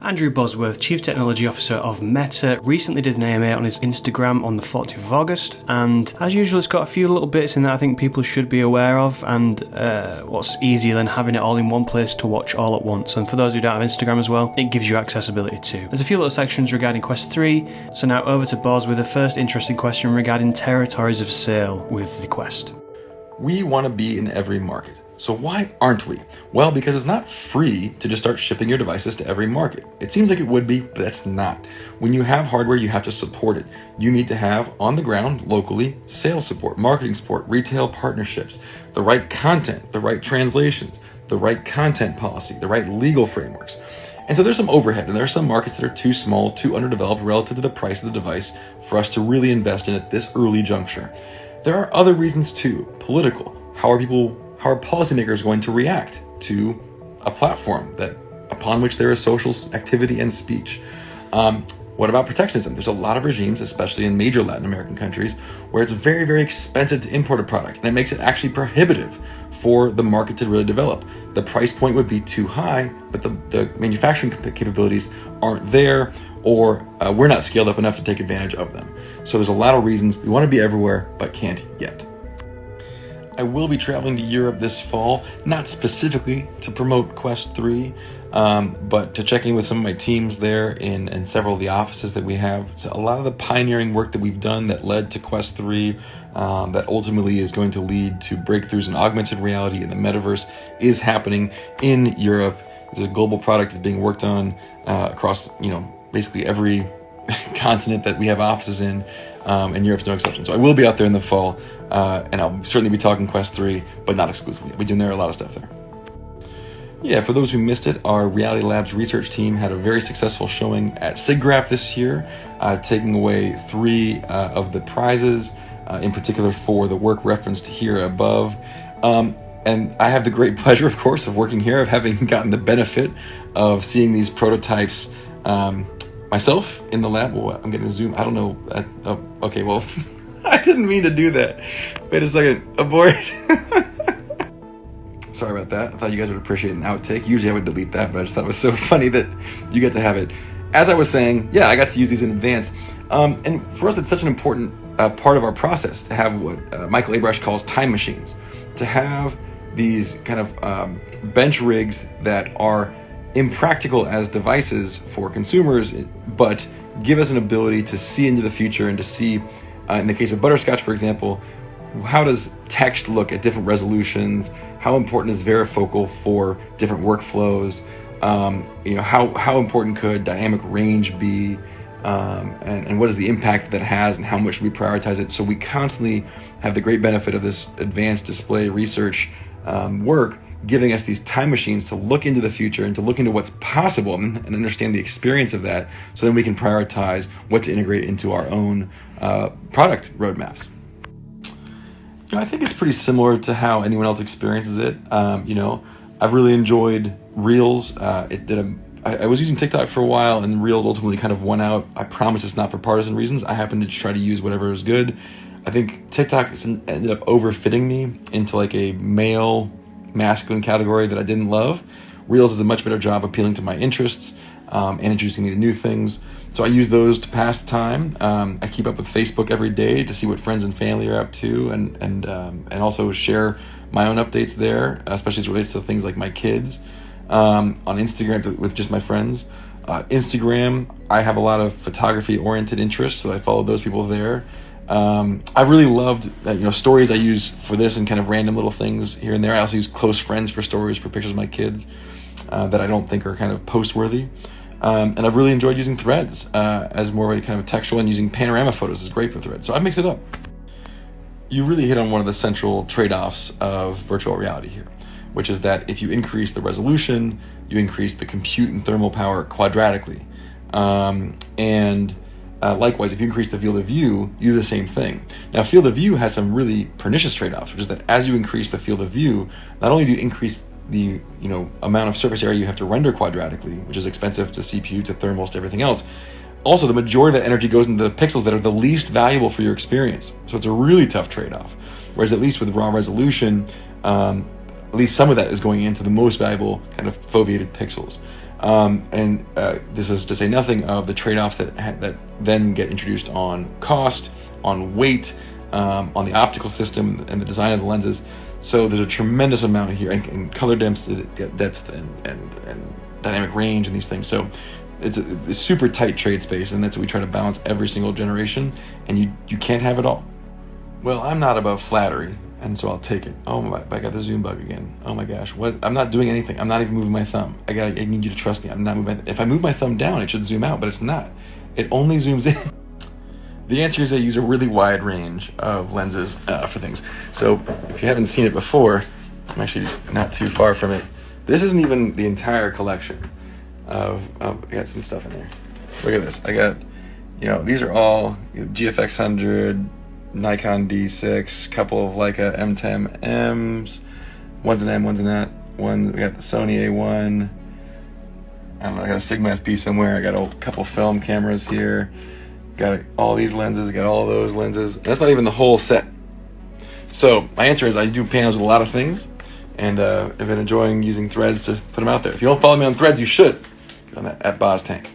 Andrew Bosworth, Chief Technology Officer of Meta, recently did an AMA on his Instagram on the 14th of August, and as usual it's got a few little bits in that I think people should be aware of, and what's easier than having it all in one place to watch all at once. And for those who don't have Instagram as well, it gives you accessibility too. There's a few little sections regarding Quest 3, so now over to Boz with the first interesting question regarding territories of sale with the Quest. We want to be in every market. So why aren't we? Well, because it's not free to just start shipping your devices to every market. It seems like it would be, but that's not. When you have hardware, you have to support it. You need to have on the ground, locally, sales support, marketing support, retail partnerships, the right content, the right translations, the right content policy, the right legal frameworks. And so there's some overhead, and there are some markets that are too small, too underdeveloped relative to the price of the device for us to really invest in at this early juncture. There are other reasons too, political. How are policymakers going to react to a platform upon which there is social activity and speech? What about protectionism? There's a lot of regimes, especially in major Latin American countries, where it's very, very expensive to import a product, and it makes it actually prohibitive for the market to really develop. The price point would be too high, but the manufacturing capabilities aren't there, or we're not scaled up enough to take advantage of them. So there's a lot of reasons we want to be everywhere, but can't yet. I will be traveling to Europe this fall, not specifically to promote Quest 3, but to check in with some of my teams there in several of the offices that we have. So a lot of the pioneering work that we've done that led to Quest 3, that ultimately is going to lead to breakthroughs in augmented reality and the metaverse, is happening in Europe. It's a global product that's being worked on across, basically every continent that we have offices in, and Europe's no exception. So I will be out there in the fall, and I'll certainly be talking Quest 3, but not exclusively. We're doing a lot of stuff there. Yeah, for those who missed it, our Reality Labs research team had a very successful showing at SIGGRAPH this year, taking away 3 of the prizes, in particular for the work referenced here above. And I have the great pleasure, of course, of working here, of having gotten the benefit of seeing these prototypes myself in the lab. Well, I'm getting a zoom. I don't know. Okay, well, I didn't mean to do that. Wait a second. Abort. Sorry about that. I thought you guys would appreciate an outtake. Usually I would delete that, but I just thought it was so funny that you get to have it. As I was saying, yeah, I got to use these in advance. And for us, it's such an important part of our process to have what Michael Abrush calls time machines, to have these kind of bench rigs that are impractical as devices for consumers, but give us an ability to see into the future and to see, in the case of Butterscotch, for example, how does text look at different resolutions? How important is varifocal for different workflows? How important could dynamic range be? And what is the impact that has, and how much should we prioritize it? So we constantly have the great benefit of this advanced display research work, giving us these time machines to look into the future and to look into what's possible and understand the experience of that, so then we can prioritize what to integrate into our own product roadmaps. I think it's pretty similar to how anyone else experiences it. I've really enjoyed Reels. I was using TikTok for a while, and Reels ultimately kind of won out. I promise it's not for partisan reasons. I happen to try to use whatever is good. I think TikTok ended up overfitting me into like a male masculine category that I didn't love. Reels does a much better job appealing to my interests and introducing me to new things. So I use those to pass the time. I keep up with Facebook every day to see what friends and family are up to, and also share my own updates there, especially as it relates to things like my kids. On Instagram with just my friends. Instagram, I have a lot of photography-oriented interests, so I follow those people there. I really loved stories I use for this and kind of random little things here and there. I also use close friends for stories for pictures of my kids that I don't think are kind of post-worthy. And I've really enjoyed using Threads as more of a kind of textual, and using panorama photos is great for Threads. So I mix it up. You really hit on one of the central trade-offs of virtual reality here, which is that if you increase the resolution, you increase the compute and thermal power quadratically. Likewise, if you increase the field of view, you do the same thing. Now, field of view has some really pernicious trade-offs, which is that as you increase the field of view, not only do you increase the amount of surface area you have to render quadratically, which is expensive to CPU, to thermals, to everything else, also the majority of that energy goes into the pixels that are the least valuable for your experience. So it's a really tough trade-off. Whereas at least with raw resolution, at least some of that is going into the most valuable kind of foveated pixels. This is to say nothing of the trade-offs that then get introduced on cost, on weight, on the optical system and the design of the lenses. So there's a tremendous amount here, and color depth and dynamic range and these things. So it's a super tight trade space, and that's what we try to balance every single generation, and you can't have it all. Well, I'm not above flattery, and so I'll take it. Oh my, I got the zoom bug again. Oh my gosh, what? I'm not doing anything. I'm not even moving my thumb. I need you to trust me. I'm not moving. If I move my thumb down, it should zoom out, but it's not. It only zooms in. The answer is I use a really wide range of lenses for things. So if you haven't seen it before, I'm actually not too far from it. This isn't even the entire collection I got some stuff in there. Look at this. I got, these are all GFX 100, Nikon D6, couple of Leica M10Ms, one's an M, one's an at, we got the Sony A1, I don't know, I got a Sigma FP somewhere, I got a couple film cameras here, got all these lenses, got all those lenses. That's not even the whole set. So my answer is I do panels with a lot of things, and I've been enjoying using Threads to put them out there. If you don't follow me on Threads, you should. Get on that at Boz Tank.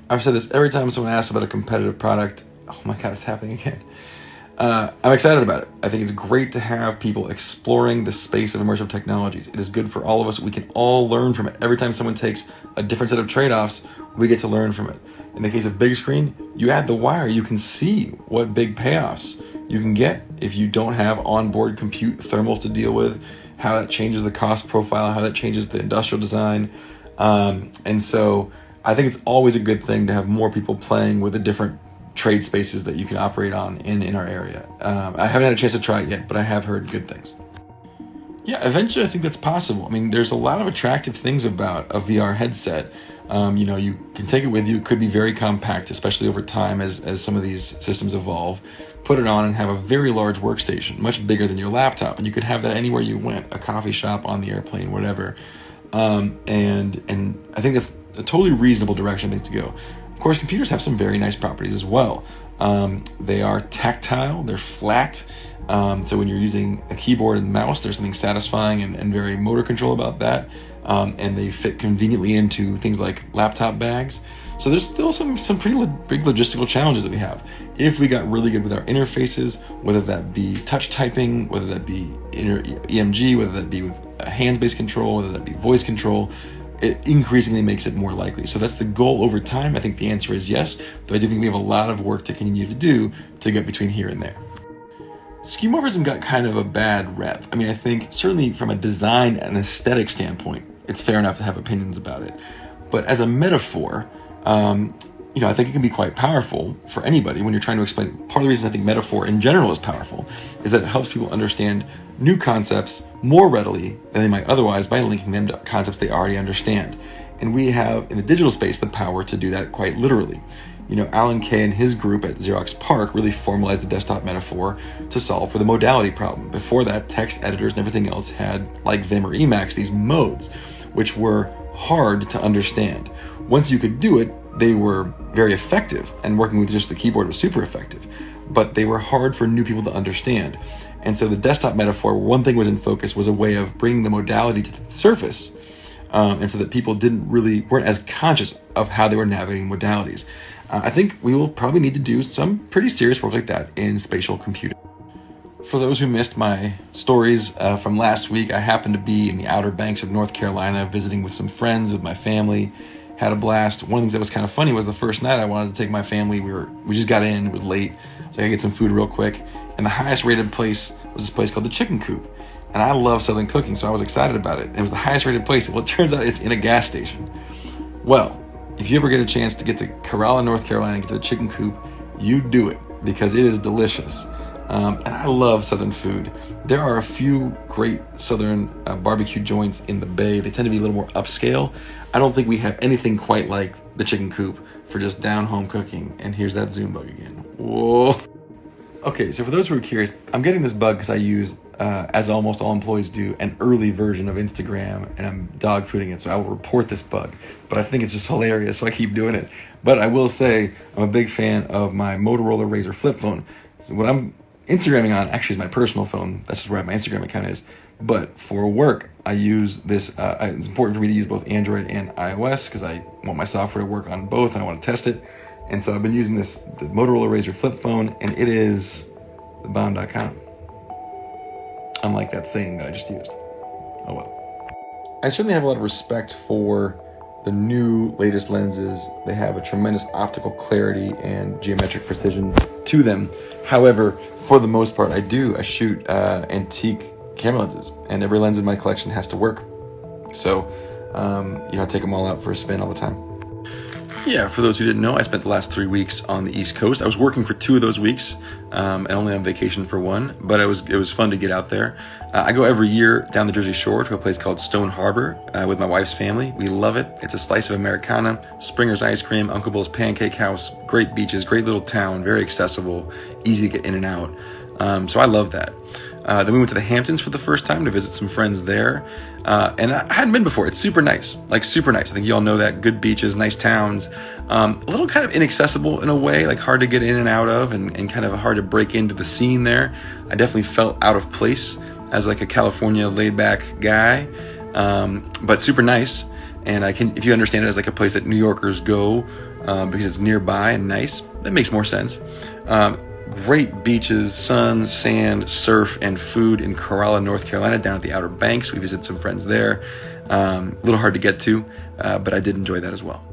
I've said this every time someone asks about a competitive product. Oh my God, it's happening again. I'm excited about it. I think it's great to have people exploring the space of immersive technologies. It is good for all of us. We can all learn from it. Every time someone takes a different set of trade-offs, we get to learn from it. In the case of Bigscreen, you add the wire, you can see what big payoffs you can get if you don't have onboard compute thermals to deal with, how that changes the cost profile, how that changes the industrial design. And so I think it's always a good thing to have more people playing with the different trade spaces that you can operate on in our area. I haven't had a chance to try it yet, but I have heard good things. Yeah, eventually I think that's possible. I mean, there's a lot of attractive things about a VR headset. You can take it with you. It could be very compact, especially over time as some of these systems evolve. Put it on and have a very large workstation, much bigger than your laptop, and you could have that anywhere you went, a coffee shop, on the airplane, whatever. And I think that's a totally reasonable direction I think to go. Of course, computers have some very nice properties as well. They are tactile, they're flat. So when you're using a keyboard and mouse, there's something satisfying and very motor control about that. And they fit conveniently into things like laptop bags. So there's still some pretty big logistical challenges that we have. If we got really good with our interfaces, whether that be touch typing, whether that be EMG, whether that be with hands-based control, whether that be voice control, it increasingly makes it more likely. So that's the goal over time. I think the answer is yes, but I do think we have a lot of work to continue to do to get between here and there. Skeuomorphism got kind of a bad rep. I mean, I think certainly from a design and aesthetic standpoint, it's fair enough to have opinions about it. But as a metaphor, I think it can be quite powerful for anybody when you're trying to explain. Part of the reason I think metaphor in general is powerful is that it helps people understand new concepts more readily than they might otherwise by linking them to concepts they already understand. And we have, in the digital space, the power to do that quite literally. Alan Kay and his group at Xerox PARC really formalized the desktop metaphor to solve for the modality problem. Before that, text editors and everything else had, like Vim or Emacs, these modes, which were hard to understand. Once you could do it, they were very effective, and working with just the keyboard was super effective, but they were hard for new people to understand. And so the desktop metaphor, where one thing was in focus, was a way of bringing the modality to the surface, and so that people weren't as conscious of how they were navigating modalities. I think we will probably need to do some pretty serious work like that in spatial computing. For those who missed my stories from last week, I happened to be in the Outer Banks of North Carolina visiting with some friends, with my family. Had a blast. One of the things that was kind of funny was the first night I wanted to take my family. We just got in, it was late, so I could get some food real quick. And the highest rated place was this place called the Chicken Coop. And I love Southern cooking, so I was excited about it. And it was the highest rated place. Well, it turns out it's in a gas station. Well, if you ever get a chance to get to Corolla, North Carolina, and get to the Chicken Coop, you do it, because it is delicious. And I love Southern food. There are a few great Southern barbecue joints in the Bay. They tend to be a little more upscale. I don't think we have anything quite like the Chicken Coop for just down-home cooking. And here's that Zoom bug again. Whoa. Okay, so for those who are curious, I'm getting this bug because I use, as almost all employees do, an early version of Instagram, and I'm dog fooding it, so I will report this bug. But I think it's just hilarious, so I keep doing it. But I will say, I'm a big fan of my Motorola Razr flip phone. So what I'm Instagramming on actually is my personal phone. That's just where my Instagram account is. But for work, I use this. It's important for me to use both Android and iOS because I want my software to work on both and I want to test it. And so I've been using the Motorola Razr flip phone, and it is the bomb.com. Unlike that saying that I just used. Oh well. I certainly have a lot of respect for the new latest lenses. They have a tremendous optical clarity and geometric precision to them. However, for the most part, I shoot antique camera lenses, and every lens in my collection has to work. So, I take them all out for a spin all the time. Yeah, for those who didn't know, I spent the last 3 weeks on the East Coast. I was working for 2 of those weeks, and only on vacation for 1, but it was fun to get out there. I go every year down the Jersey Shore to a place called Stone Harbor with my wife's family. We love it. It's a slice of Americana, Springer's ice cream, Uncle Bill's Pancake House, great beaches, great little town, very accessible, easy to get in and out. So I love that. Then we went to the Hamptons for the first time to visit some friends there. And I hadn't been before. It's super nice, like super nice. I think you all know that. Good beaches, nice towns. A little kind of inaccessible in a way, like hard to get in and out of and kind of hard to break into the scene there. I definitely felt out of place as like a California laid back guy, but super nice. And if you understand it as like a place that New Yorkers go because it's nearby and nice, that makes more sense. Great beaches, sun, sand, surf, and food in Corolla, North Carolina, down at the Outer Banks. We visited some friends there. A little hard to get to, but I did enjoy that as well.